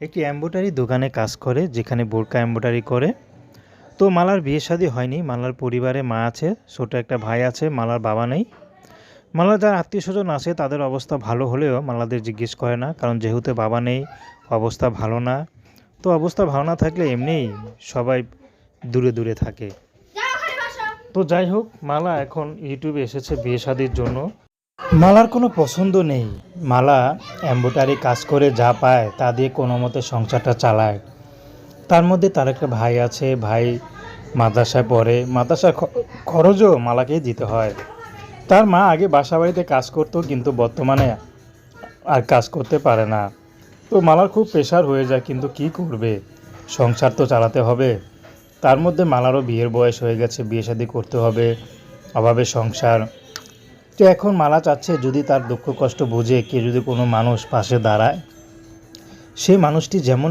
একটি এমব্রয়ডারি দোকানে কাজ করে, যেখানে বোরকা এমব্রয়ডারি করে। তো মালার বিয়ে শাদী হয়নি। মালার পরিবারে মা আছে, ছোট একটা ভাই আছে, মালার বাবা নেই। মালার যারা আত্মীয়স্বজন আছে তাদের অবস্থা ভালো হলেও মালাদের জিজ্ঞেস করে না, কারণ যেহেতু বাবা নেই, অবস্থা ভালো না। তো অবস্থা ভালো না থাকলে এমনিই সবাই দূরে দূরে থাকে। তো যাই হোক, মালা এখন ইউটিউবে এসেছে বিয়ে শাদীর জন্য। মালার কোনো পছন্দ নেই। মালা এমব্রয়ডারি কাজ করে যা পায় তা দিয়ে কোনো মতে সংসারটা চালায়। তার মধ্যে তার একটা ভাই আছে, ভাই মাদ্রাসায় পড়ে, মাদ্রাসার খরচও মালাকেই দিতে হয়। তার মা আগে বাসা বাড়িতে কাজ করতো, কিন্তু বর্তমানে আর কাজ করতে পারে না। তো মালার খুব প্রেশার হয়ে যায়, কিন্তু কি করবে, সংসার তো চালাতে হবে। তার মধ্যে মালারও বিয়ের বয়স হয়ে গেছে, বিয়ে শাদী করতে হবে, অভাবে সংসার। তো এখন মালা চাচ্ছে যদি তার দুঃখ কষ্ট বুঝে কেউ যদি কোনো মানুষ পাশে দাঁড়ায়, সেই মানুষটি যেমন